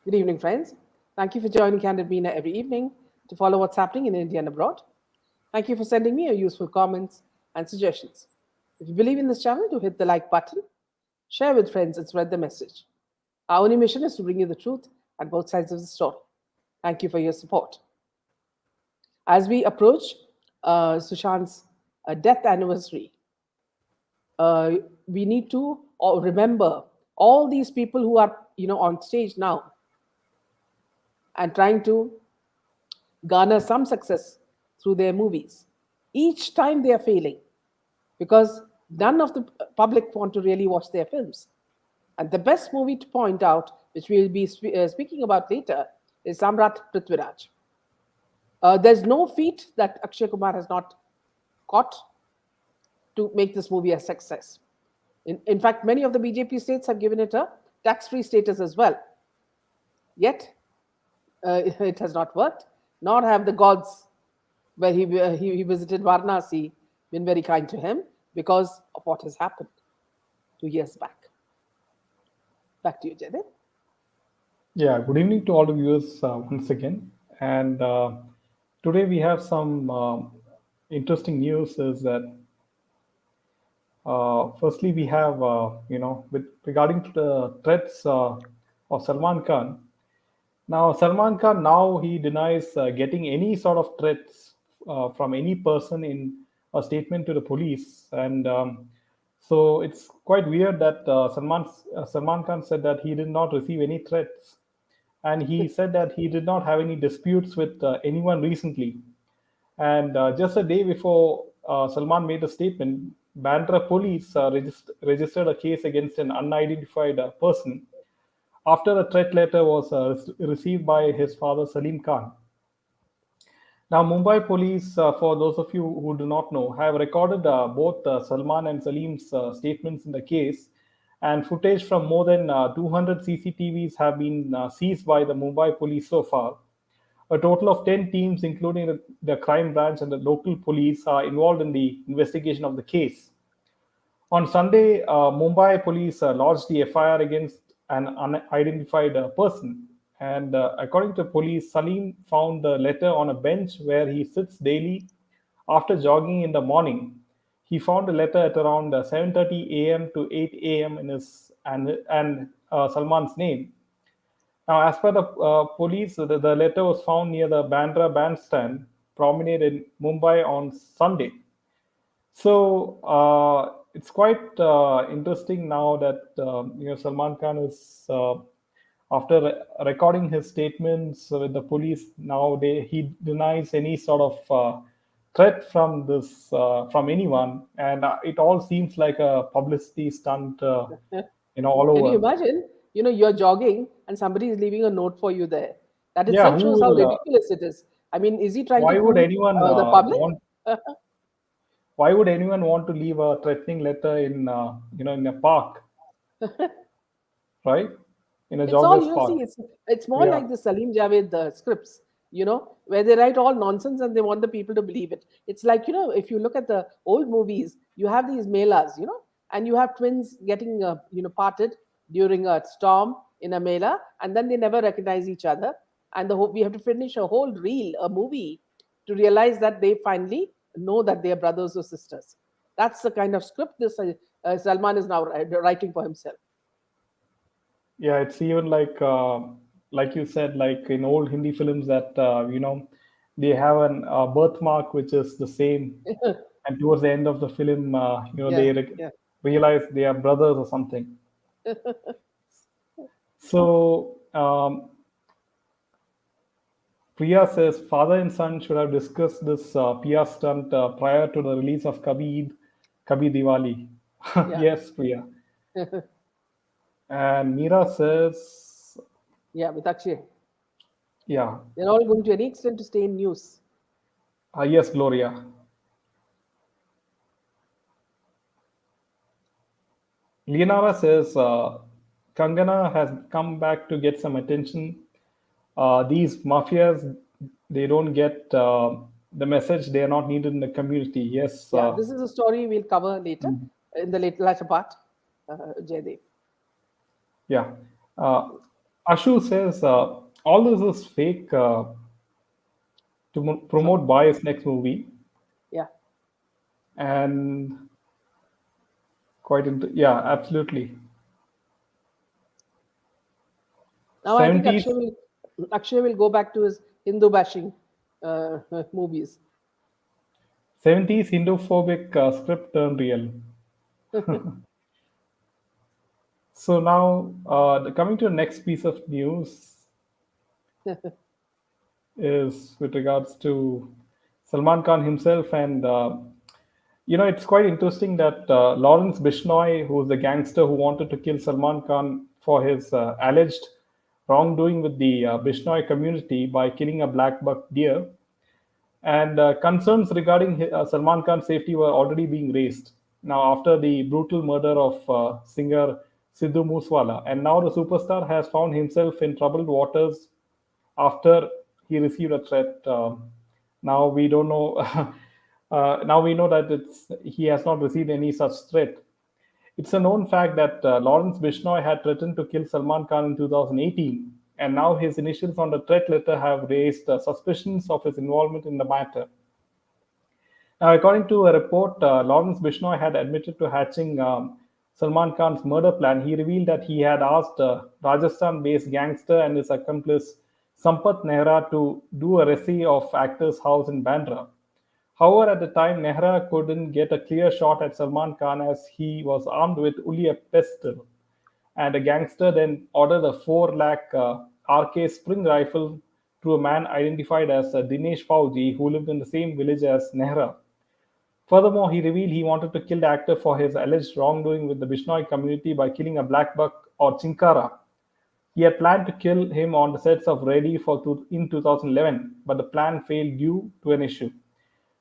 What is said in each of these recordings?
Good evening, friends. Thank you for joining Candid Meena every evening to follow what's happening in India and abroad. Thank you for sending me your useful comments and suggestions. If you believe in this channel, do hit the like button, share with friends, and spread the message. Our only mission is to bring you the truth at both sides of the story. Thank you for your support. As we approach Sushant's death anniversary, uh, we need to remember all these people who are on stage now and trying to garner some success through their movies. Each time they are failing because none of the public want to really watch their films. And the best movie to point out, which we'll be speaking about later, is Samrat Prithviraj. There's no feat that Akshay Kumar has not caught to make this movie a success. In fact, many of the BJP states have given it a tax free status as well. Yet, it has not worked, nor have the gods where he visited Varanasi been very kind to him because of what has happened 2 years back. Back to you, Jaydev. Yeah, good evening to all the viewers once again. And today we have some interesting news. Is that firstly we have with regarding to the threats of Salman Khan. Now Salman Khan now he denies getting any sort of threats from any person in a statement to the police, and so it's quite weird that Salman Khan said that he did not receive any threats, and he said that he did not have any disputes with anyone recently. And just a day before Salman made the statement, Bandra police registered a case against an unidentified person after a threat letter was received by his father Salim Khan. Now, Mumbai police, for those of you who do not know, have recorded both Salman and Salim's statements in the case, and footage from more than 200 CCTVs have been seized by the Mumbai police so far. A total of 10 teams, including the crime branch and the local police, are involved in the investigation of the case. On Sunday, Mumbai police lodged the FIR against an unidentified person. And according to police, Salim found the letter on a bench where he sits daily after jogging in the morning. He found a letter at around 7:30 a.m. to 8 a.m. in his and Salman's name. Now, as per the police, the letter was found near the Bandra bandstand promenade in Mumbai on Sunday. So it's quite interesting now that Salman Khan is after recording his statements with the police. Now he denies any sort of threat from this from anyone, and it all seems like a publicity stunt, all Can you over. imagine? You're jogging and somebody is leaving a note for you there. That Yeah, itself who shows how will? ridiculous it is. I mean, is he trying to Why would fool anyone the public? want? Why would anyone want to leave a threatening letter in in a park, right? In a It's all jogger's you see. park. It's more Yeah. like the Salim Javed scripts, where they write all nonsense and they want the people to believe it. It's like if you look at the old movies, you have these melas, and you have twins getting parted during a storm in a mela, and then they never recognize each other, and we have to finish a whole reel, a movie, to realize that they finally know that they are brothers or sisters. That's the kind of script this Salman is now writing for himself. Yeah, it's even like you said, like in old Hindi films that they have an birthmark which is the same, and towards the end of the film, Yeah, they yeah. realize they are brothers or something. So Priya says father and son should have discussed this PR stunt prior to the release of Kabhi Diwali. Yeah. Yes, Priya. And Meera says, Yeah, with Akshay. yeah, They're all going to any extent to stay in news. yes, Gloria. Leonara says Kangana has come back to get some attention. These mafias, they don't get the message. They are not needed in the community. Yes. Yeah, this is a story we'll cover later in the later part, Jaydev. Yeah. Uh, Ashu says all this is fake to promote Bai's next movie, Yeah. and yeah, absolutely. Now I think 70s Akshay will go back to his Hindu bashing movies. 70s Hindu-phobic script turned real. So now, coming to the next piece of news is with regards to Salman Khan himself, and it's quite interesting that Lawrence Bishnoi, who is the gangster who wanted to kill Salman Khan for his alleged wrongdoing with the Bishnoi community by killing a black buck deer, and concerns regarding Salman Khan's safety were already being raised. Now, after the brutal murder of singer Sidhu Moosewala, and now the superstar has found himself in troubled waters after he received a threat. Now we don't know. Now we know that he has not received any such threat. It's a known fact that Lawrence Bishnoi had threatened to kill Salman Khan in 2018, and now his initials on the threat letter have raised suspicions of his involvement in the matter. Now, according to a report, Lawrence Bishnoi had admitted to hatching Salman Khan's murder plan. He revealed that he had asked Rajasthan based gangster and his accomplice Sampath Nehra to do a resi of actor's house in Bandra. However, at the time, Nehra couldn't get a clear shot at Salman Khan as he was armed with only a pistol. And a gangster then ordered a 4 lakh RK spring rifle to a man identified as Dinesh Fauji, who lived in the same village as Nehra. Furthermore, he revealed he wanted to kill the actor for his alleged wrongdoing with the Bishnoi community by killing a black buck or chinkara. He had planned to kill him on the sets of Ready in 2011, but the plan failed due to an issue.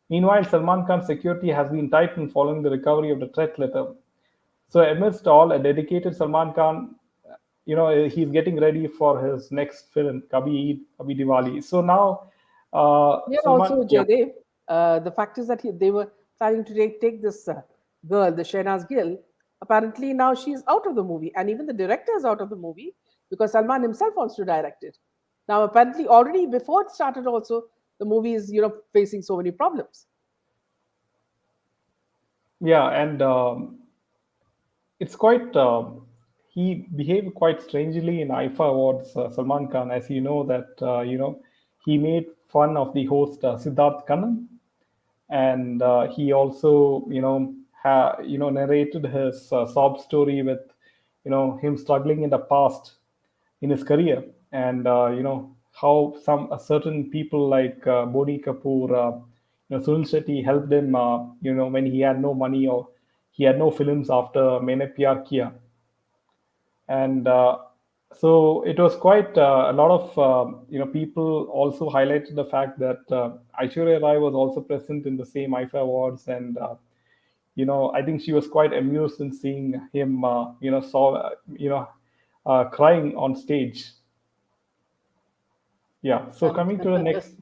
Meanwhile, Salman Khan's security has been tightened following the recovery of the threat letter. So, amidst all, a dedicated Salman Khan, he's getting ready for his next film, Kabhi Eid, Kabhi Diwali. So now, Yeah, Salman, also yeah, Jaydev. The fact is that they were planning to take this girl, the Shehnaz Gill. Apparently now she's out of the movie, and even the director is out of the movie because Salman himself wants to direct it. Now, apparently, already before it started, also the movie is facing so many problems. yeah, and it's quite. He behaved quite strangely in IFA Awards, Salman Khan, as you know that he made fun of the host Siddharth Kannan, and he also narrated his sob story with him struggling in the past in his career, and how some certain people like Boni Kapoor, Sunil Shetty helped him when he had no money or he had no films after Maine Pyar Kiya. And so it was quite a lot of people also highlighted the fact that Aishwarya Rai was also present in the same IFA awards, and I think she was quite amused in seeing him crying on stage. Yeah, so And coming to the next.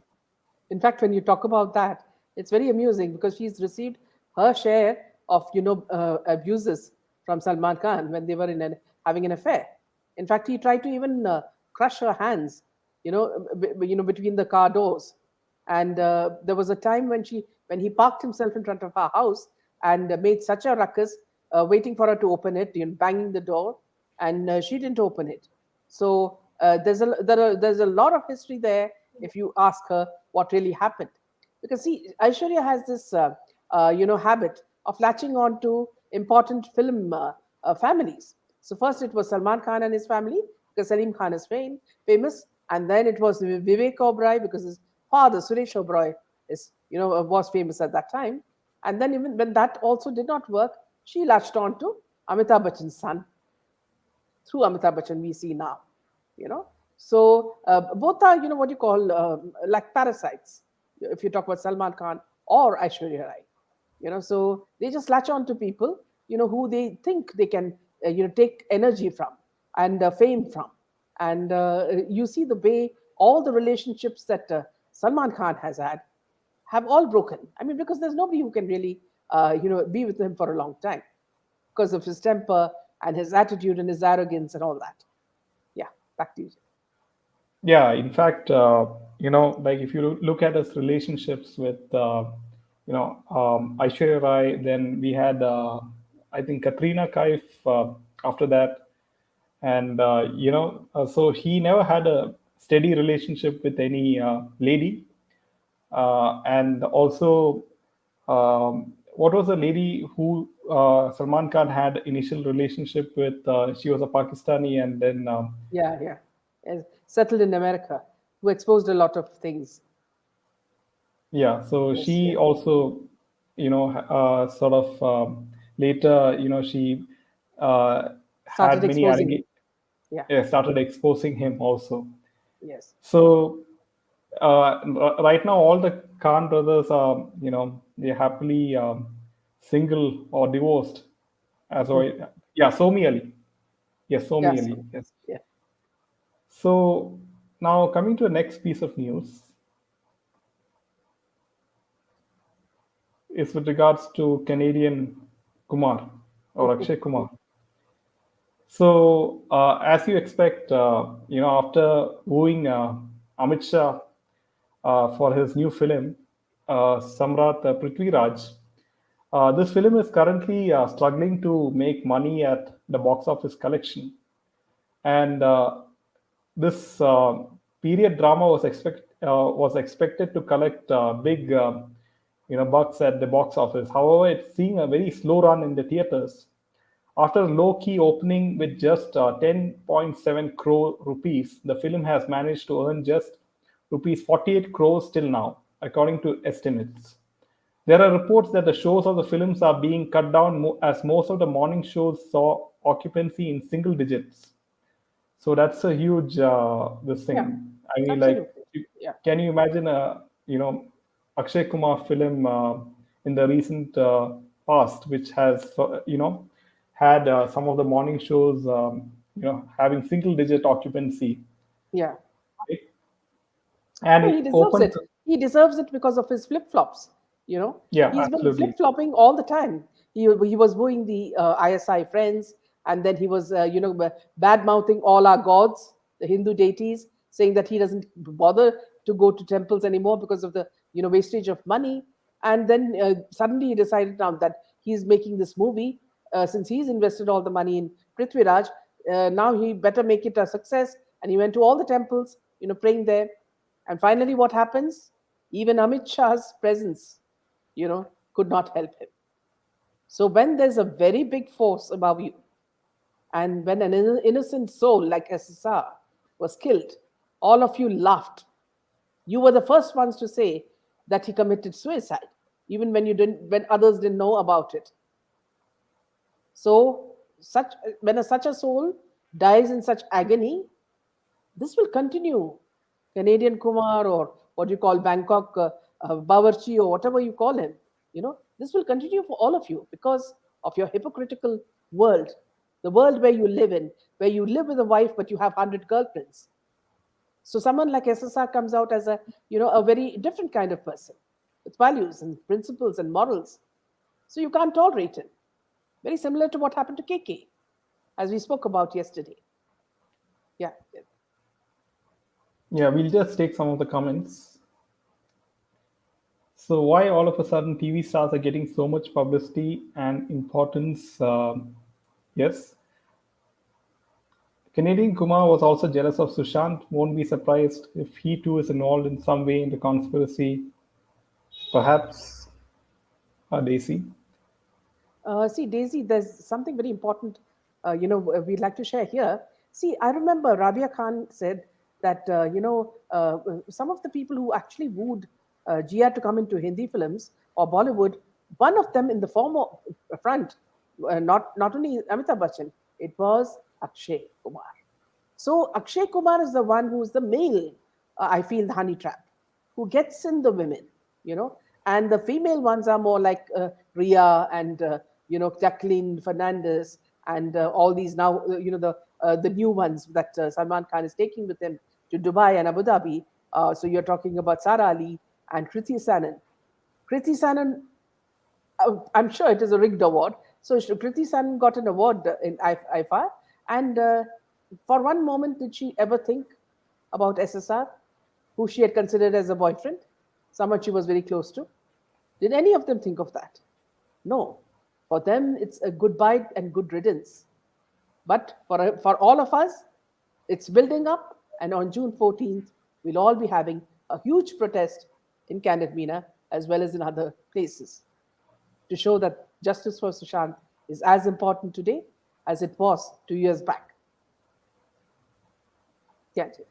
in fact, when you talk about that, it's very amusing because she's received her share of abuses from Salman Khan when they were having an affair. In fact, he tried to even crush her hands, between the car doors. And there was a time when he parked himself in front of her house and made such a ruckus, waiting for her to open it, banging the door, and she didn't open it. So there's a lot of history there if you ask her what really happened. Because see, Aishwarya has this habit of latching on to important film families. So first it was Salman Khan and his family because Salim Khan is famous, and then it was Vivek Oberoi because his father Suresh Oberoi was famous at that time. And then even when that also did not work, she latched on to Amitabh Bachchan's son. Through Amitabh Bachchan we see now, you know. So both are, what you call like parasites. If you talk about Salman Khan or Aishwarya Rai, so they just latch on to people, who they think they can, take energy from and fame from. And you see the way all the relationships that Salman Khan has had have all broken. I mean, because there's nobody who can really, be with him for a long time, because of his temper and his attitude and his arrogance and all that. Yeah. Back to you. Yeah, in fact, like if you look at his relationships with, Aishwarya Rai, then we had, I think, Katrina Kaif after that. And, so he never had a steady relationship with any lady. And also, what was the lady who Salman Khan had initial relationship with? She was a Pakistani, and then Yeah, yeah. Yes, settled in America, who exposed a lot of things. yeah, so Yes, she yeah. also, sort of later, she uh, Started had many exposing him. allegations, Yeah, started exposing him also. yes. So right now, all the Khan brothers are, they're happily single or divorced. As Mhm. I, yeah, Somi Ali. Yes, Yeah, Somi Ali. so, Yes. yeah. So now coming to the next piece of news is with regards to Canadian Kumar or Akshay Kumar. So, as you expect, after wooing Amit Shah for his new film, Samrat Prithviraj, this film is currently struggling to make money at the box office collection. And this period drama was expected to collect big bucks at the box office. However, it's seeing a very slow run in the theaters. After a low-key opening with just 10.7 crore rupees, the film has managed to earn just rupees 48 crores till now, according to estimates. There are reports that the shows of the films are being cut down as most of the morning shows saw occupancy in single digits. So that's a huge this Yeah, thing. I mean, like, absolutely. Yeah. can you imagine a Akshay Kumar film in the recent past, which has had some of the morning shows having single digit occupancy, Yeah. right? And No, he it deserves opened. it. He deserves it because of his flip flops. You know, Yeah, he's been flip absolutely. flopping all the time. He was wooing the ISI friends, and then he was bad mouthing all our gods, the Hindu deities, saying that he doesn't bother to go to temples anymore because of the wastage of money. And then suddenly he decided now that he's making this movie, since he's invested all the money in Prithviraj. Now he better make it a success, and he went to all the temples, praying there. And finally, what happens? Even Amit Shah's presence, could not help him. So when there's a very big force above you, and when an innocent soul like SSR was killed, all of you laughed. You were the first ones to say that he committed suicide, even when others didn't know about it. So when such a soul dies in such agony, this will continue. Canadian Kumar, or what you call Bangkok Bawarchi, or whatever you call him, this will continue for all of you because of your hypocritical world, the world where you live in, where you live with a wife but you have 100 girlfriends. So someone like SSR comes out as a very different kind of person with values and principles and morals. So you can't tolerate him. Very similar to what happened to KK, as we spoke about yesterday. Yeah. Yeah, we'll just take some of the comments. So why all of a sudden TV stars are getting so much publicity and importance? Yes, Canadian Kumar was also jealous of Sushant. Won't be surprised if he too is involved in some way in the conspiracy. Perhaps Daisy. See, Daisy, there's something very important, we'd like to share here. See, I remember Rabia Khan said that, some of the people who actually wooed Jia to come into Hindi films or Bollywood, one of them in the former front, not only Amitabh Bachchan, it was Akshay Kumar. So Akshay Kumar is the one who's the male, I feel, the honey trap, who gets in the women, and the female ones are more like Ria and Jacqueline Fernandez and all these now, the new ones that Salman Khan is taking with him to Dubai and Abu Dhabi. So you're talking about Sara Ali and Kriti Sanon. Kriti Sanon, I'm sure it is a rigged award. So Kriti Sanon got an award in IFA, and For one moment, did she ever think about SSR, who she had considered as a boyfriend, someone she was very close to? Did any of them think of that? No. For them, it's a goodbye and good riddance. But for all of us, it's building up, and on June 14th, we'll all be having a huge protest in Candid Mina as well as in other places to show that justice for Sushant is as important today as it was 2 years back. Candid.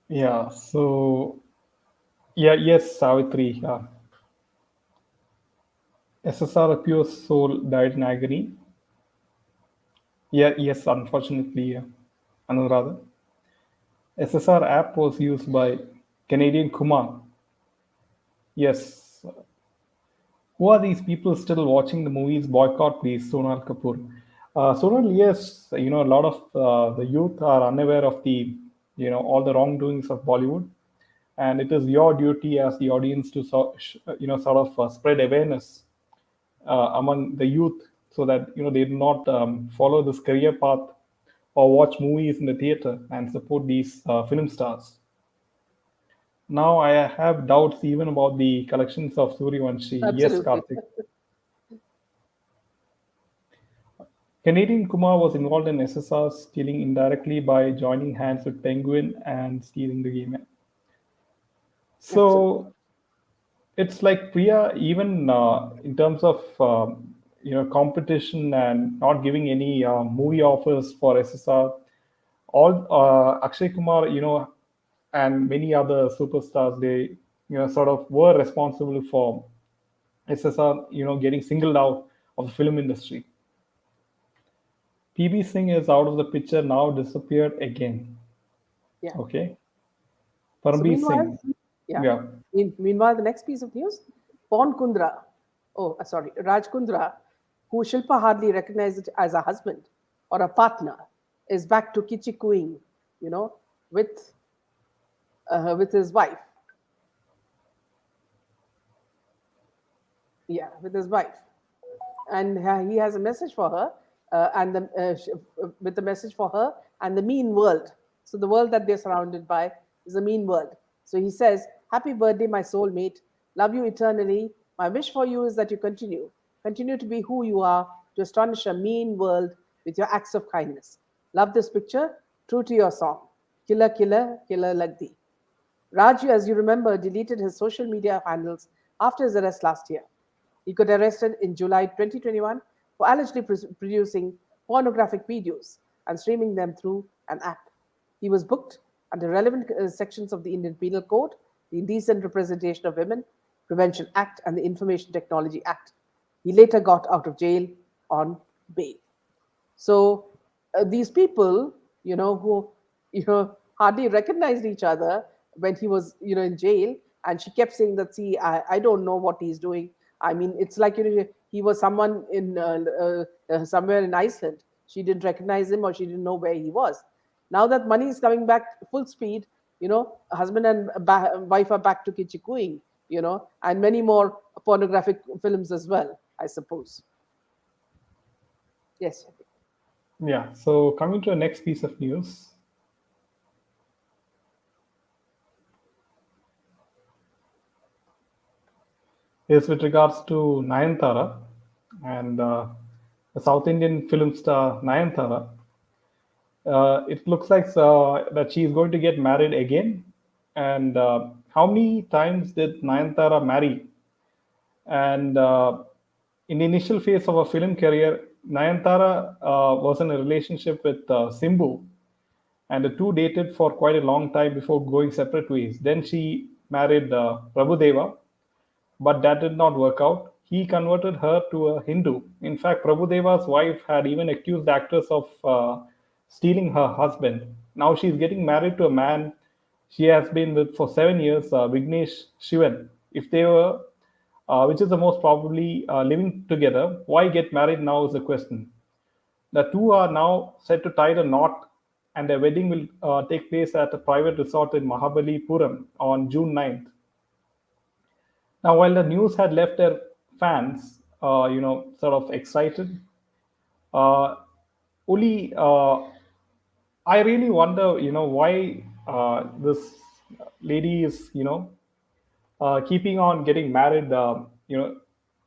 Yeah. So yeah, yes, Savitri. SSR, a pure soul, died in agony. Yeah, yes, unfortunately, Anuradha. SSR app was used by Canadian Kumar. Yes. Who are these people still watching the movies? Boycott, please, Sonal Kapoor. Sonal, yes, a lot of the youth are unaware of all the wrongdoings of Bollywood, and it is your duty as the audience to sort of spread awareness among the youth so that they do not follow this career path or watch movies in the theater and support these film stars. Now I have doubts even about the collections of Suryavanshi. Yes, Absolutely. Karthik. Canadian Kumar was involved in SSR stealing indirectly by joining hands with Penguin and stealing the game. Absolutely. So it's like Priya, even in terms of competition and not giving any movie offers for SSR, all Akshay Kumar, and many other superstars, they sort of were responsible for SSR, getting singled out of the film industry. PB Singh is out of the picture now, disappeared again. Yeah. Okay, So Parmveer meanwhile, Singh. yeah. Yeah, Meanwhile, the next piece of news, Raj Kundra, who Shilpa hardly recognized as a husband or a partner, is back to kichikuing, you know, with with his wife. Yeah, with his wife, and he has a message for her, with a message for her and the mean world. So the world that they're surrounded by is a mean world. So he says, "Happy birthday, my soulmate. Love you eternally. My wish for you is that you continue to be who you are, to astonish a mean world with your acts of kindness. Love this picture. True to your song. Killer, killer, killer Lagdi." Raj, as you remember, deleted his social media handles after his arrest last year. He got arrested in July 2021 for allegedly producing pornographic videos and streaming them through an app. He was booked under relevant sections of the Indian Penal Code, the Indecent Representation of Women Prevention Act, and the Information Technology Act. He later got out of jail on bail. So these people, who hardly recognized each other when he was in jail, and she kept saying that, see, I don't know what he's doing. I mean, it's like he was someone in somewhere in Iceland. She didn't recognize him, or she didn't know where he was. Now that money is coming back full speed, husband and wife are back to kichikuing, and many more pornographic films as well, I suppose. Yes. yeah. So coming to the next piece of news is with regards to Nayanthara and the South Indian film star Nayanthara. It looks like that she is going to get married again. And how many times did Nayanthara marry? And in the initial phase of her film career, Nayanthara was in a relationship with Simbu, and the two dated for quite a long time before going separate ways. Then she married Prabhudeva, but that did not work out. He converted her to a Hindu. In fact, Prabhudeva's wife had even accused the actress of stealing her husband. Now she's getting married to a man she has been with for 7 years, Vignesh Shivan. If they were, which is the most probably living together, why get married now is the question. The two are now set to tie the knot, and their wedding will take place at a private resort in Mahabalipuram on June 9th. Now, while the news had left their fans, sort of excited, uh, only I really wonder, why this lady is, keeping on getting married,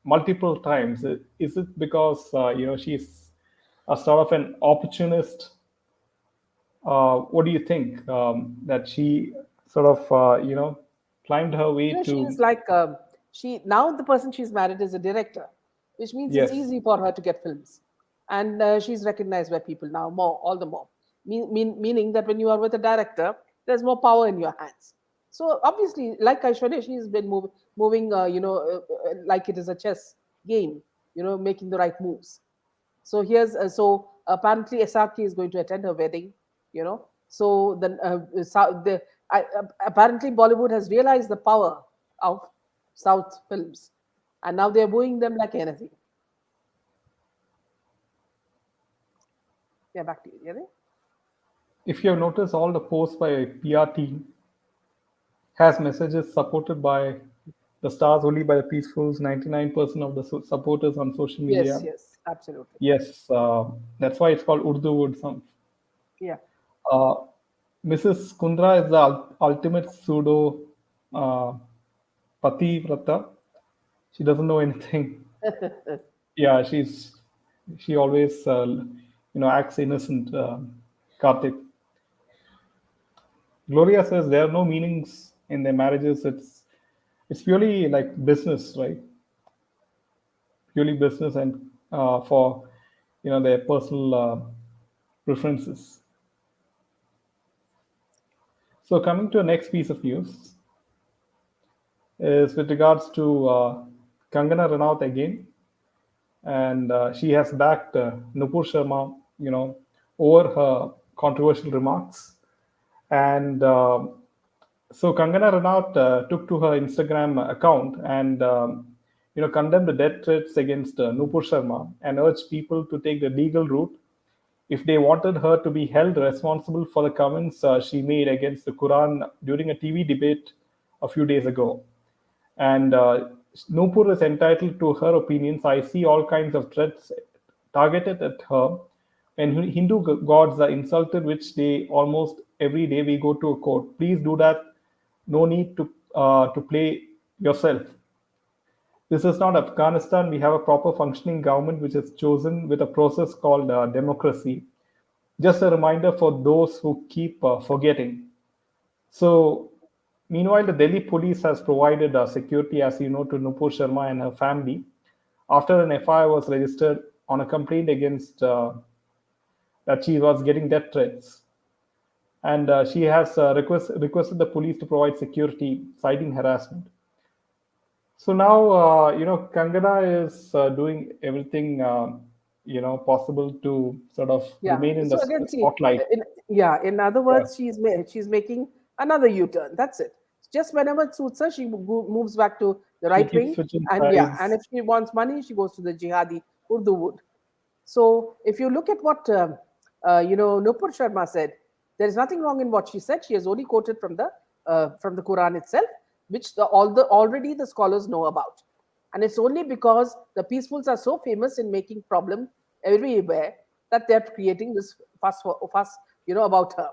multiple times. Is it because, she's a sort of an opportunist? What do you think? That she sort of, climbed her way to, She's like she now the person she's married is a director, which means it's yes, easy for her to get films, and she's recognized by people now more, all the more. Meaning that when you are with a director, there's more power in your hands. So obviously, like Aishwarya, she's been moving, like it is a chess game, making the right moves. So here's so apparently SRK is going to attend her wedding. So then apparently Bollywood has realized the power of South films, and now they're booing them like anything. Yeah, back to you. Yeah, if you have noticed, all the posts by PR team has messages supported by the stars only by the peacefuls, 99% of the supporters on social yes, media. yes, absolutely. Yes, that's why it's called Urdu Wood. Yeah. Uh, Mrs. Kundra is the ultimate pseudo uh, Pativrata. She doesn't know anything. Yeah, she always acts innocent. Karthik. Gloria says there are no meanings in their marriages. It's purely like business, right? Purely business and for their personal preferences. So coming to the next piece of news is with regards to Kangana Ranaut again, and she has backed Nupur Sharma, over her controversial remarks, and so Kangana Ranaut took to her Instagram account and condemned the death threats against Nupur Sharma and urged people to take the legal route if they wanted her to be held responsible for the comments she made against the Quran during a TV debate a few days ago. And Nupur is entitled to her opinions. I see all kinds of threats targeted at her. When Hindu gods are insulted, which they almost every day we go to a court. Please do that. No need to play yourself. This is not Afghanistan. We have a proper functioning government which is chosen with a process called democracy. Just a reminder for those who keep forgetting. So, meanwhile, the Delhi police has provided security, as you know, to Nupur Sharma and her family after an FIR was registered on a complaint against that she was getting death threats. And she has requested the police to provide security, citing harassment. So now, Kangana is doing everything, possible to sort of Yeah. remain in the So again, see, spotlight. in other Yeah. words, she's making another U-turn. That's it. Just whenever it suits her, she moves back to the She right keeps wing, switching and yeah, and sides. if she wants money, she goes to the jihadi Urdu wood. So if you look at what Nupur Sharma said, there is nothing wrong in what she said. She has only quoted from the Quran itself, which already the scholars know about, and it's only because the peacefuls are so famous in making problem everywhere that they're creating this fuss, about her.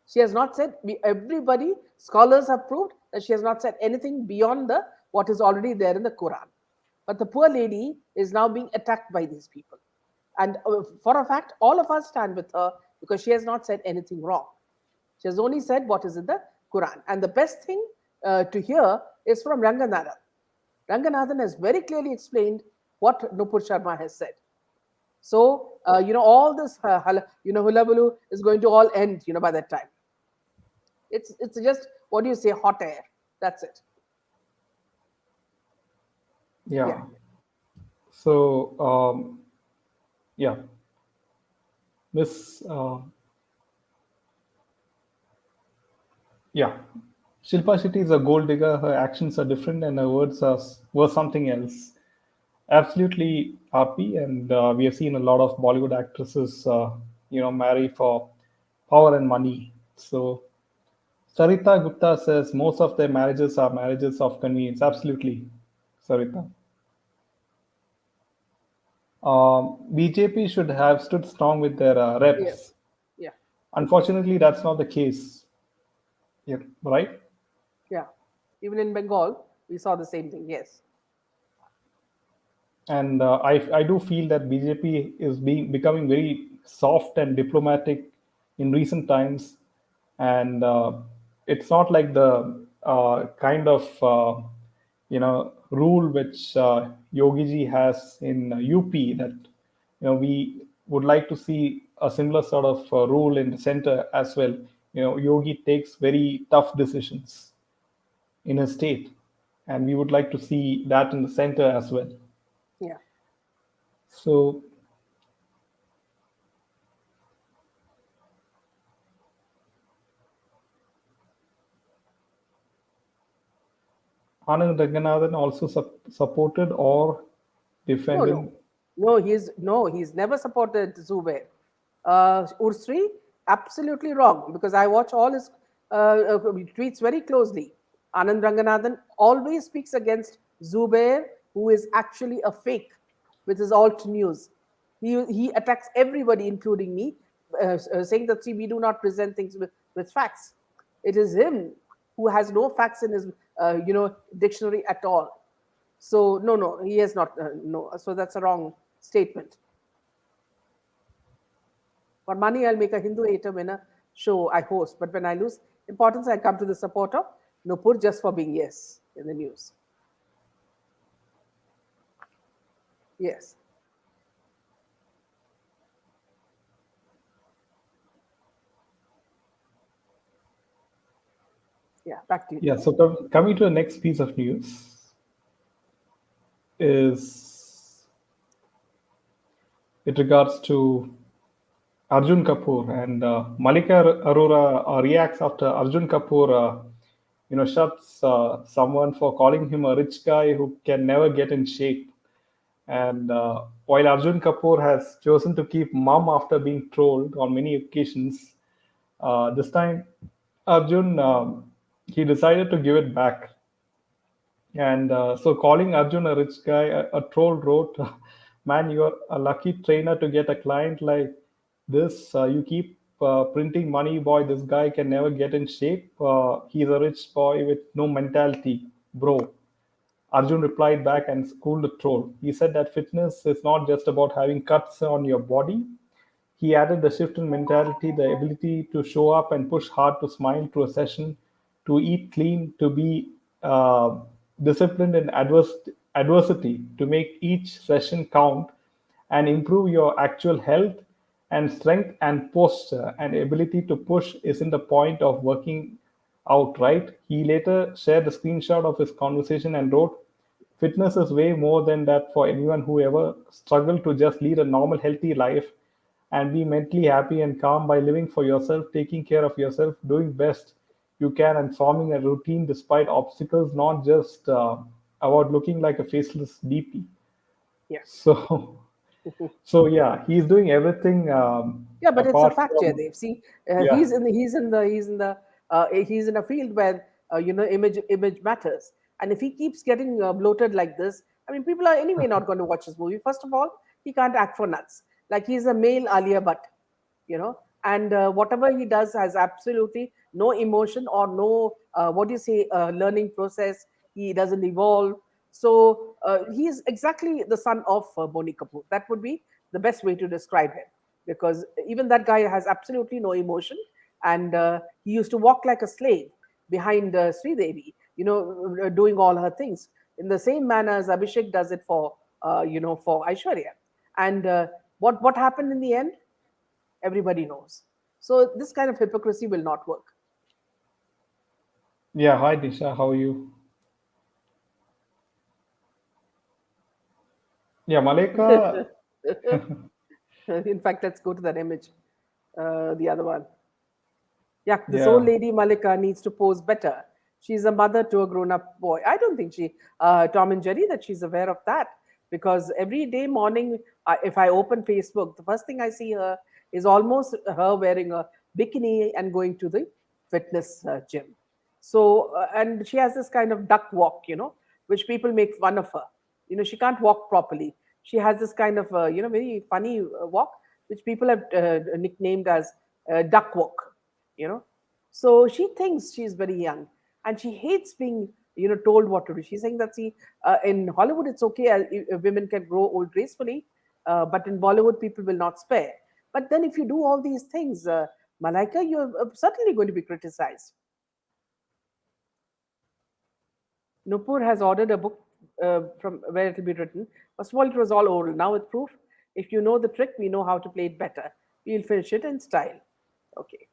She has not said. Everybody, scholars have proved that she has not said anything beyond the what is already there in the Quran. But the poor lady is now being attacked by these people, and for a fact, all of us stand with her because she has not said anything wrong. She has only said what is in the Quran. And the best thing to hear is from Ranganathan. Ranganathan has very clearly explained what Nupur Sharma has said. So, all this, hullabaloo is going to all end, by that time. It's just, what do you say, hot air. That's it. Yeah. Yeah. So, yeah, Miss, yeah, Shilpa Shetty is a gold digger. Her actions are different, and her words were something else. Absolutely, RP, and we have seen a lot of Bollywood actresses, marry for power and money. So, Sarita Gupta says most of their marriages are marriages of convenience. Absolutely, Sarita. BJP should have stood strong with their reps. Yes. Yeah. Unfortunately, that's not the case. Yeah, right? Yeah. Even in Bengal, we saw the same thing. Yes. And I do feel that BJP is being becoming very soft and diplomatic in recent times, and it's not like the kind of rule which Yogi ji has in UP, that we would like to see a similar sort of rule in the center as well. Yogi takes very tough decisions in his state, and we would like to see that in the center as well. Yeah. So Anand Ranganathan also supported or No, no, defended. he's never supported Zubair. Ursri, absolutely wrong because I watch all his tweets very closely. Anand Ranganathan always speaks against Zubair, who is actually a fake, which is alt news. He attacks everybody, including me, saying that see, we do not present things with facts. It is him who has no facts in his dictionary at all. So no, no, he has not. No, so that's a wrong statement. For money, I'll make a Hindu hater when a show I host. But when I lose importance, I come to the support of Nupur just for being yes in the news. Yes. Yeah. Back to you. Yeah, so coming to the next piece of news is it regards to Arjun Kapoor, and Malika Arora reacts after Arjun Kapoor, shuts someone for calling him a rich guy who can never get in shape. And while Arjun Kapoor has chosen to keep mum after being trolled on many occasions, this time Arjun he decided to give it back. And so, calling Arjun a rich guy, a troll wrote, "Man, you're a lucky trainer to get a client like this. You keep printing money, boy. This guy can never get in shape. He's a rich boy with no mentality, bro." Arjun replied back and schooled the troll. He said that fitness is not just about having cuts on your body. He added the shift in mentality, the ability to show up and push hard, to smile through a session, to eat clean, to be disciplined in adversity, to make each session count and improve your actual health and strength and posture and ability to push isn't the point of working out, right? He later shared a screenshot of his conversation and wrote, "Fitness is way more than that for anyone who ever struggled to just lead a normal, healthy life and be mentally happy and calm by living for yourself, taking care of yourself, doing best you can, and forming a routine despite obstacles, not just about looking like a faceless DP." Yeah. So, so yeah, he's doing everything Yeah, but it's a apart fact, from, Jaydev. See, yeah, he's in a field where image matters, and if he keeps getting bloated like this, I mean, people are anyway not going to watch his movie. First of all, he can't act for nuts. Like he's a male Alia Bhatt, and whatever he does has absolutely no emotion or no what do you say learning process. He doesn't evolve. So he's exactly the son of Boni Kapoor. That would be the best way to describe him, because even that guy has absolutely no emotion, and he used to walk like a slave behind Sridevi, doing all her things in the same manner as Abhishek does it for Aishwarya. And what happened in the end? Everybody knows. So this kind of hypocrisy will not work. yeah. Hi, Disha, how are you? Yeah, Malika, In fact, let's go to that image, the other one. Yeah, this old yeah, lady Malika needs to pose better. She's a mother to a grown-up boy. I don't think Tom and Jerry, that she's aware of that, because every day morning, if I open Facebook, the first thing I see her is almost her wearing a bikini and going to the fitness gym. So, and she has this kind of duck walk, which people make fun of her. She can't walk properly. She has this kind of very funny walk, which people have nicknamed as duck walk. You know, so she thinks she's very young, and she hates being told what to do. She's saying that, see, in Hollywood it's okay, women can grow old gracefully, but in Bollywood people will not spare. But then if you do all these things, Malaika, you're certainly going to be criticized. Nupur has ordered a book from where it will be written. First of all, it was all oral. Now with proof, if you know the trick, we know how to play it better. We'll finish it in style. Okay.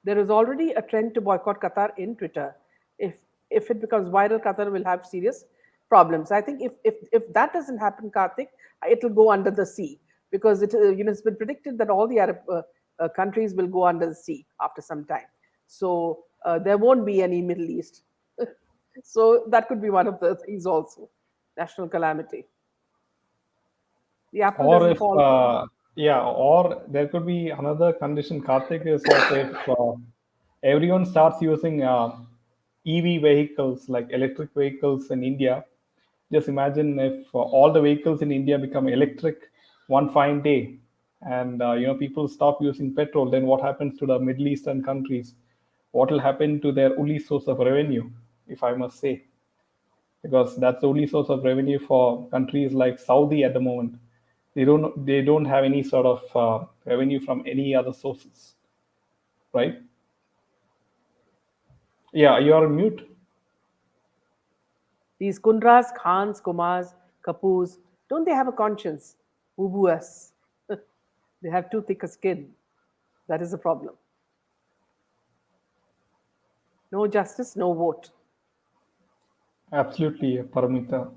There is already a trend to boycott Qatar in Twitter. If it becomes viral, Qatar will have serious problems. I think if that doesn't happen, Karthik, it will go under the sea, because it's been predicted that all the Arab countries will go under the sea after some time. So there won't be any Middle East. So that could be one of the things also. National calamity. The apple Or doesn't if fall. yeah, or there could be another condition, Karthik, is that if everyone starts using EV vehicles, like electric vehicles in India, just imagine if all the vehicles in India become electric one fine day, and people stop using petrol, then what happens to the Middle Eastern countries? What will happen to their only source of revenue, if I must say? Because that's the only source of revenue for countries like Saudi at the moment. They don't have any sort of revenue from any other sources, right? Yeah, you are on mute. These Kundras, Khans, Kumars, Kapoors, don't they have a conscience? Woo boo us. They have too thick a skin. That is the problem. No justice, no vote. Absolutely, Paramita.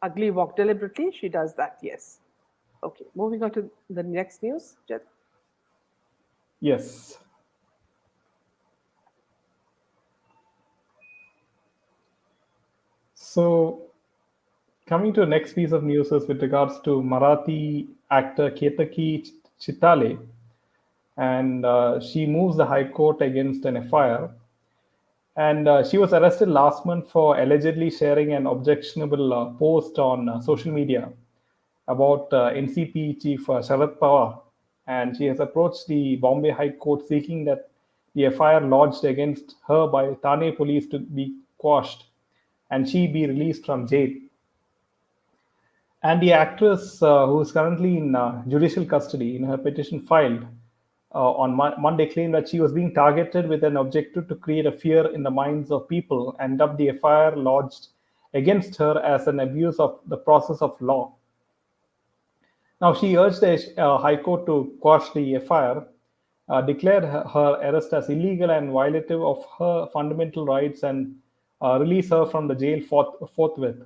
Ugly walk deliberately, she does that, yes. Okay, moving on to the next news. Yes. So coming to the next piece of news is with regards to Marathi actor Ketaki Chitale, and she moves the High Court against an FIR. And she was arrested last month for allegedly sharing an objectionable post on social media about NCP chief Sharad Pawar. And she has approached the Bombay High Court seeking that the FIR lodged against her by Thane police to be quashed and she be released from jail. And the actress, who is currently in judicial custody, in her petition filed on Monday, claimed that she was being targeted with an objective to create a fear in the minds of people and dubbed the FIR lodged against her as an abuse of the process of law. Now, she urged the High Court to quash the FIR, declare her arrest as illegal and violative of her fundamental rights, and release her from the jail forthwith.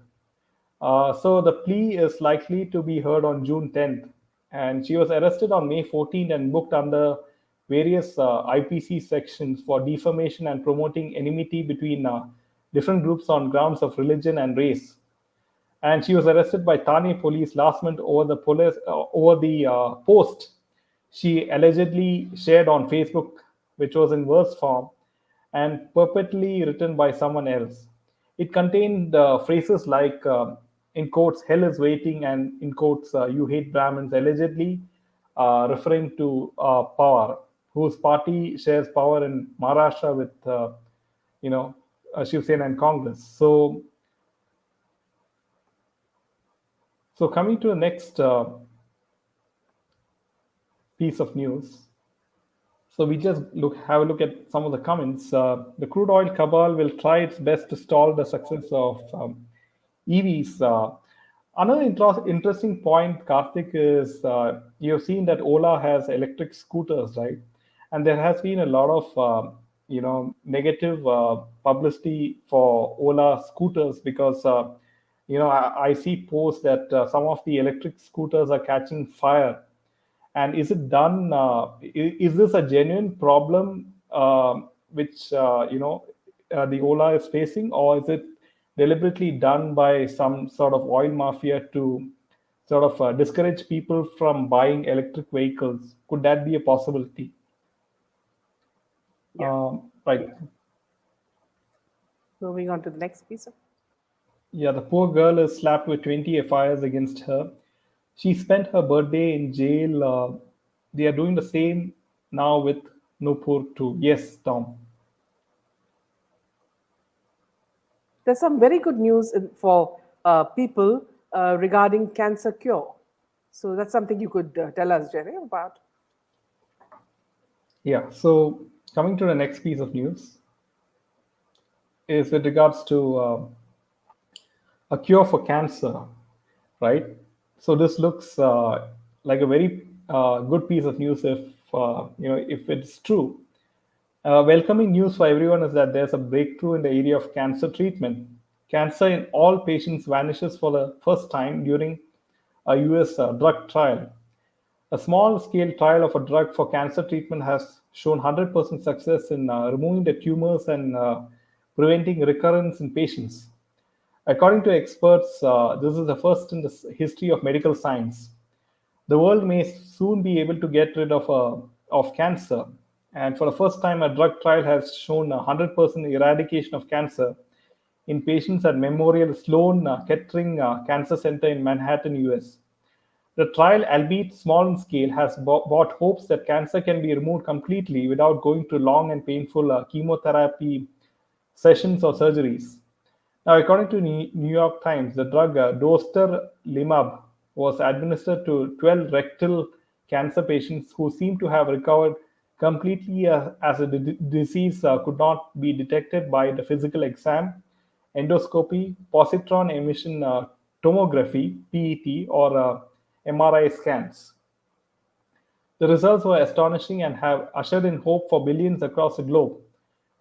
So the plea is likely to be heard on June 10th, and she was arrested on May 14th and booked under various IPC sections for defamation and promoting enmity between different groups on grounds of religion and race. And she was arrested by Thane police last month over the post she allegedly shared on Facebook, which was in verse form and purportedly written by someone else. It contained phrases like, in quotes, "hell is waiting," and in quotes, "you hate Brahmins," allegedly referring to Pawar, whose party shares power in Maharashtra with, you know, Shiv Sena and Congress. So coming to the next piece of news. So we just have a look at some of the comments. The crude oil cabal will try its best to stall the success of EVs. Another interesting point, Karthik, is you've seen that Ola has electric scooters, right? And there has been a lot of negative publicity for Ola scooters because I see posts that some of the electric scooters are catching fire. And is it done? Is this a genuine problem which the Ola is facing, or is it deliberately done by some sort of oil mafia to sort of discourage people from buying electric vehicles? Could that be a possibility? Yeah. Right. Moving on to the next piece of. Yeah, the poor girl is slapped with 20 FIRs against her. She spent her birthday in jail. They are doing the same now with Nupur too. Yes, Tom. There's some very good news for people regarding cancer cure. So that's something you could tell us, Jerry, about. Yeah, so coming to the next piece of news is with regards to a cure for cancer, right? So this looks like a very good piece of news if if it's true. Welcoming news for everyone is that there's a breakthrough in the area of cancer treatment. Cancer in all patients vanishes for the first time during a US drug trial. A small scale trial of a drug for cancer treatment has shown 100% success in removing the tumors and preventing recurrence in patients. According to experts, this is the first in the history of medical science. The world may soon be able to get rid of cancer, and for the first time, a drug trial has shown 100% eradication of cancer in patients at Memorial Sloan Kettering Cancer Center in Manhattan, US. The trial, albeit small in scale, has brought hopes that cancer can be removed completely without going through long and painful chemotherapy sessions or surgeries. Now, according to New York Times, the drug dostarlimab was administered to 12 rectal cancer patients who seem to have recovered completely as the disease could not be detected by the physical exam, endoscopy, positron emission tomography (PET), or MRI scans. The results were astonishing and have ushered in hope for billions across the globe.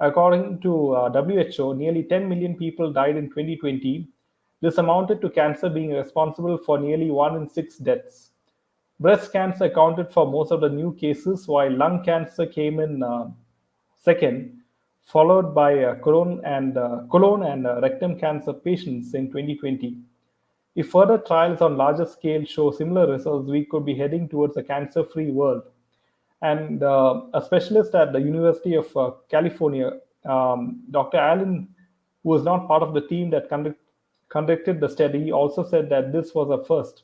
According to WHO, nearly 10 million people died in 2020. This amounted to cancer being responsible for nearly 1 in 6 deaths. Breast cancer accounted for most of the new cases, while lung cancer came in second, followed by colon and rectum cancer patients in 2020. If further trials on larger scale show similar results, we could be heading towards a cancer free world. And a specialist at the University of California, Dr. Allen, who was not part of the team that conducted the study, also said that this was a first.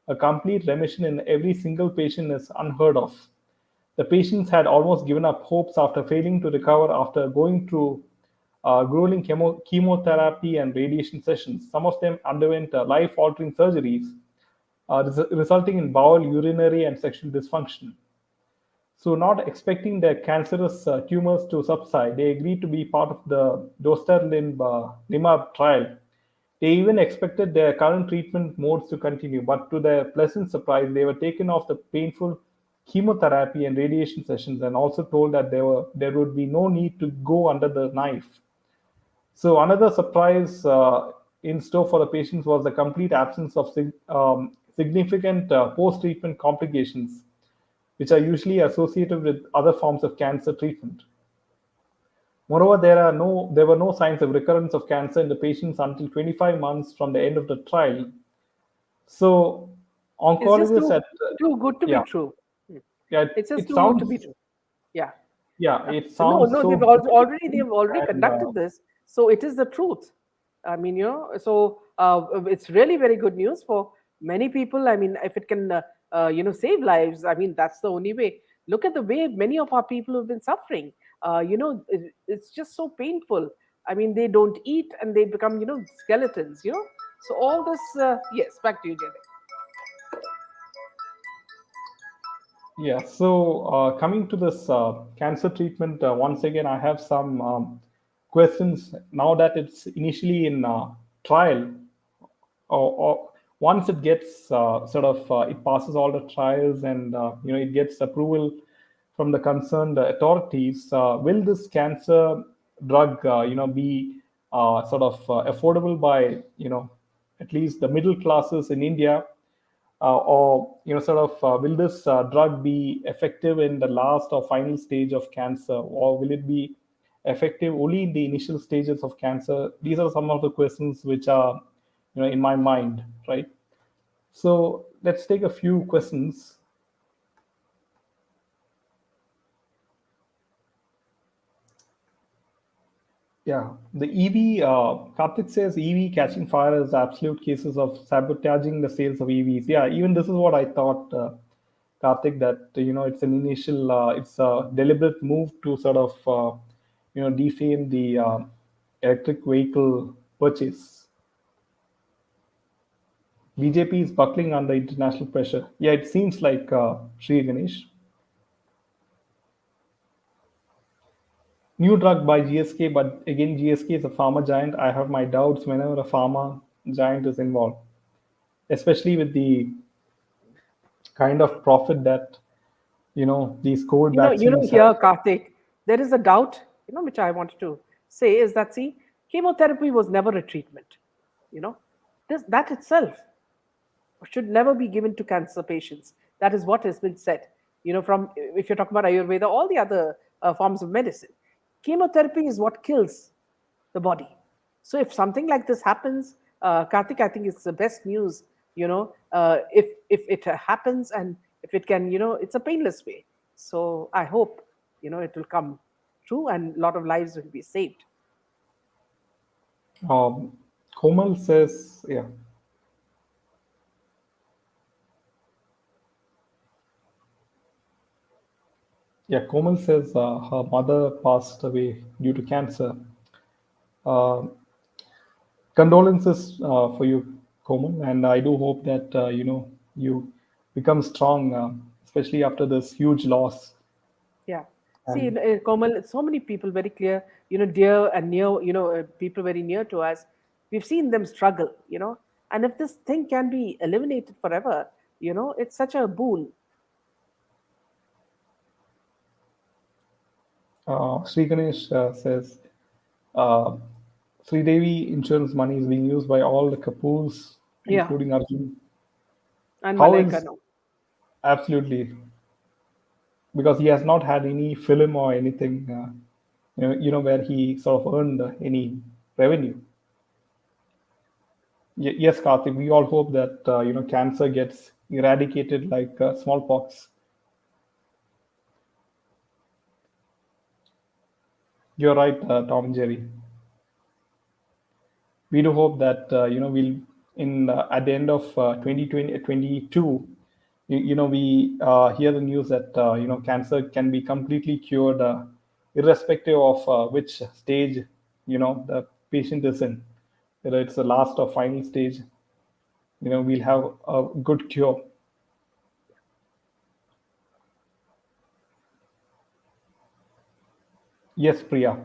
A complete remission in every single patient is unheard of. The patients had almost given up hopes after failing to recover after going through grueling chemotherapy and radiation sessions. Some of them underwent life altering surgeries, resulting in bowel, urinary, and sexual dysfunction. So, not expecting their cancerous tumors to subside, they agreed to be part of the dostarlimab trial. They even expected their current treatment modes to continue, but to their pleasant surprise, they were taken off the painful chemotherapy and radiation sessions and also told that there would be no need to go under the knife. So another surprise in store for the patients was the complete absence of significant post-treatment complications, which are usually associated with other forms of cancer treatment. Moreover, there were no signs of recurrence of cancer in the patients until 25 months from the end of the trial. So, It's just oncologists at too good to be yeah, true. Hmm. yeah, It's just it too good to be sounds true. Yeah. yeah, it No, sounds no, so good to be they've true, already and conducted this, so it is the truth. I mean, so it's really very good news for many people. I mean, if it can, save lives, I mean, that's the only way. Look at the way many of our people have been suffering. It's just so painful. I mean, they don't eat and they become, skeletons. So all this, yes, back to you, Jay. yeah. So, coming to this cancer treatment, once again, I have some questions now that it's initially in trial, or once it gets it passes all the trials and it gets approval from the concerned authorities. Will this cancer drug be affordable by at least the middle classes in India? Or will this drug be effective in the last or final stage of cancer, or will it be effective only in the initial stages of cancer? These are some of the questions which are in my mind, right? So let's take a few questions. Yeah, the EV, Karthik says EV catching fire is absolute cases of sabotaging the sales of EVs. Yeah, even this is what I thought, Karthik, that, it's an initial, it's a deliberate move to sort of, defame the electric vehicle purchase. BJP is buckling under international pressure. Yeah, it seems like, Sri Ganesh. New drug by GSK, but again, GSK is a pharma giant. I have my doubts whenever a pharma giant is involved, especially with the kind of profit that these COVID vaccines have. Here, Karthik, there is a doubt, which I wanted to say is that, see, chemotherapy was never a treatment. You know, that itself should never be given to cancer patients. That is what has been said. From if you're talking about Ayurveda, all the other forms of medicine, chemotherapy is what kills the body. So if something like this happens, Karthik, I think it's the best news. If it happens and if it can, it's a painless way. So I hope it will come true and a lot of lives will be saved. Um, Komal says, yeah, yeah. Komal says her mother passed away due to cancer. Uh, Condolences for you, Komal, and I do hope that you become strong, especially after this huge loss. Yeah. See, And Komal, so many people very clear, dear and near, people very near to us. We've seen them struggle, and if this thing can be eliminated forever, it's such a boon. Sri Ganesh says uh, Sri Devi insurance money is being used by all the Kapoors, Yeah. including Arjun. And How Malaika is now. absolutely because he has not had any film or anything, where he sort of earned any revenue. Yes, Karthik, we all hope that cancer gets eradicated like smallpox. You're right, Tom and Jerry. We do hope that we'll in at the end of 2022, we hear the news that cancer can be completely cured, irrespective of which stage the patient is in, whether it's the last or final stage. We'll have a good cure. Yes, Priya.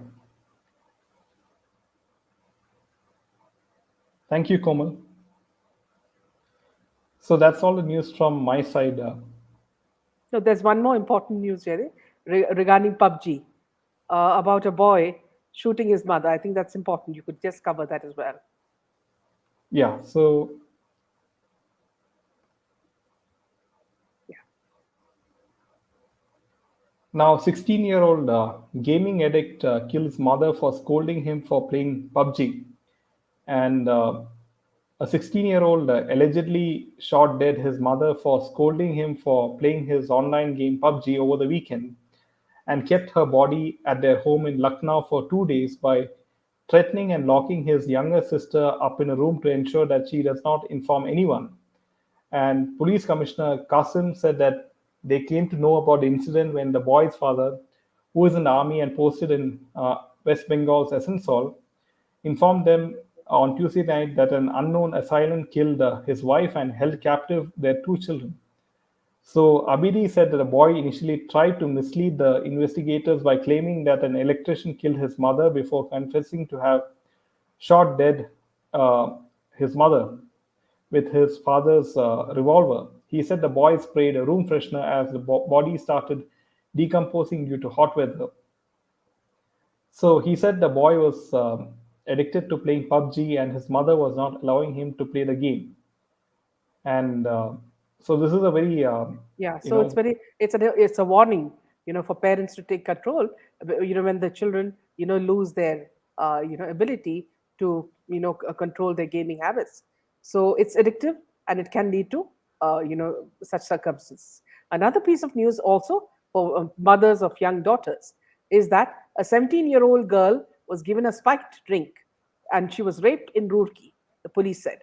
Thank you, Komal. So that's all the news from my side. So there's one more important news, Jerry, regarding PUBG, about a boy shooting his mother. I think that's important. You could just cover that as well. Yeah. So Yeah. now, 16-year-old gaming addict kills mother for scolding him for playing PUBG, and a 16-year-old allegedly shot dead his mother for scolding him for playing his online game PUBG over the weekend, and kept her body at their home in Lucknow for 2 days by threatening and locking his younger sister up in a room to ensure that she does not inform anyone. And Police Commissioner Qasim said that they came to know about the incident when the boy's father, who is in the army and posted in West Bengal's Asansol, informed them on Tuesday night that an unknown assailant killed his wife and held captive their two children. So Abidi said that the boy initially tried to mislead the investigators by claiming that an electrician killed his mother before confessing to have shot dead uh, his mother with his father's revolver. He said the boy sprayed a room freshener as the body started decomposing due to hot weather. So he said the boy was addicted to playing PUBG and his mother was not allowing him to play the game. And so this is a very, Yeah, you so know, it's a warning, for parents to take control. When the children, lose their, ability to, control their gaming habits. So it's addictive and it can lead to, such circumstances. Another piece of news also for mothers of young daughters is that a 17-year-old girl was given a spiked drink and she was raped in Roorkee, the police said.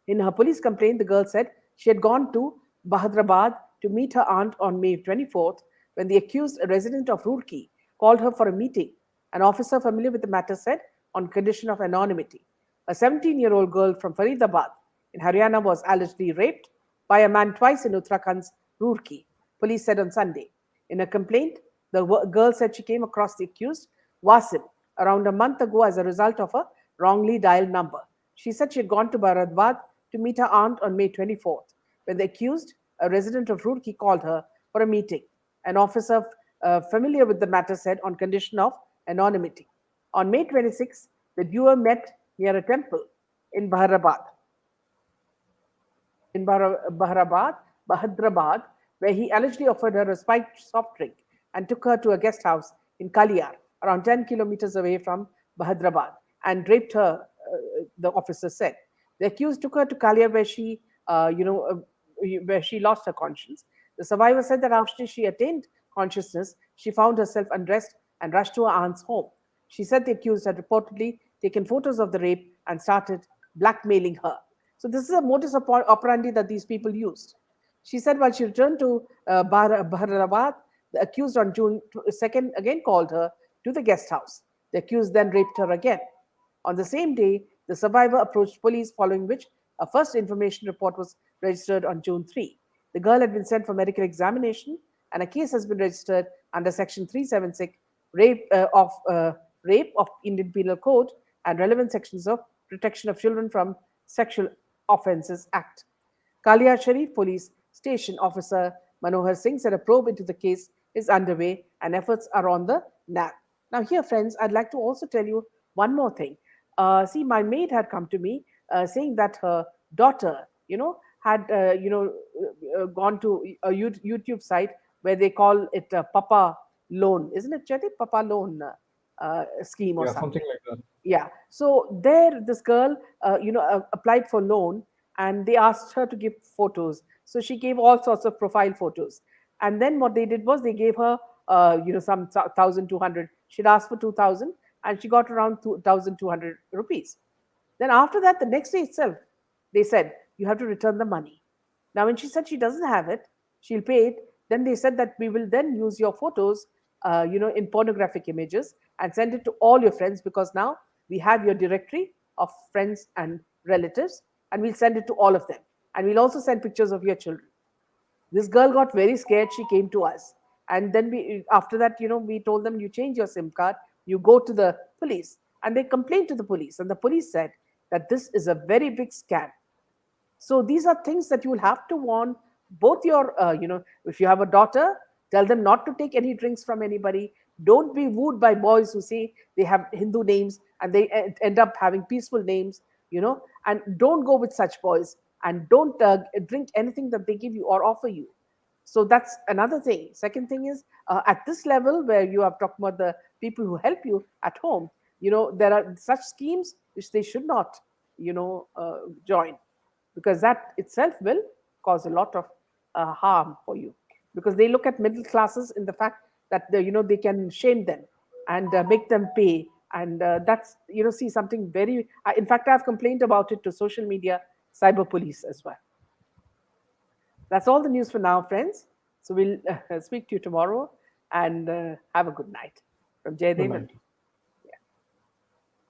In her police complaint, the girl said she had gone to Bahadrabad to meet her aunt on May 24th when the accused, a resident of Roorkee, called her for a meeting. An officer familiar with the matter said, on condition of anonymity. A 17-year-old girl from Faridabad in Haryana was allegedly raped by a man twice in Uttarakhand's Roorkee, police said on Sunday. In a complaint, the girl said she came across the accused, Wasim, around a month ago as a result of a wrongly dialed number. She said she had gone to Baradwad to meet her aunt on May 24th, when the accused, a resident of Roorkee, called her for a meeting. An officer familiar with the matter said on condition of anonymity. On May 26th, the duo met near a temple in Bahadrabad, where he allegedly offered her a spiked soft drink and took her to a guest house in Kaliyar, around 10 kilometers away from Bahadrabad, and raped her, the officer said. The accused took her to Kaliyar, where she lost her conscience. The survivor said that after she attained consciousness, she found herself undressed and rushed to her aunt's home. She said the accused had reportedly taken photos of the rape and started blackmailing her. So this is a modus operandi that these people used. She said while she returned to Bahadrabad, the accused on June 2nd again called her to the guest house. The accused then raped her again. On the same day, the survivor approached police, following which a first information report was registered on June 3. The girl had been sent for medical examination, and a case has been registered under Section 376, rape of Indian Penal Code, and relevant sections of Protection of Children from Sexual Offences Act. Kalia Sharif Police Station Officer Manohar Singh said a probe into the case is underway and efforts are on the NAB. Now, here, friends, I'd like to also tell you one more thing. See, my maid had come to me saying that her daughter, had, gone to a YouTube site where they call it Papa Loan, isn't it, Chetty? Papa Loan scheme or Yeah, something something. like that. Yeah. So there, this girl, applied for loan, and they asked her to give photos. So she gave all sorts of profile photos, and then what they did was they gave her, some 1,200. She'd asked for 2,000, and she got around 2,200 rupees. Then after that, the next day itself, they said you have to return the money. Now, when she said she doesn't have it, she'll pay it. Then they said that we will then use your photos, in pornographic images and send it to all your friends because now we have your directory of friends and relatives, and we'll send it to all of them. And we'll also send pictures of your children. This girl got very scared. She came to us, and then after that, we told them you change your SIM card, you go to the police, and they complained to the police, and the police said that this is a very big scam. So these are things that you will have to warn both your, if you have a daughter, tell them not to take any drinks from anybody. Don't be wooed by boys who say they have Hindu names and they end up having peaceful names, and don't go with such boys, and don't drink anything that they give you or offer you. So that's another thing. Second thing is, at this level where you are talking about the people who help you at home, there are such schemes which they should not, join, because that itself will cause a lot of harm for you, because they look at middle classes in the fact that they can shame them and make them pay, and that's see something very. In fact, I've complained about it to social media cyber police as well. That's all the news for now, friends. So we'll speak to you tomorrow, and have a good night from Good Jaydev night. and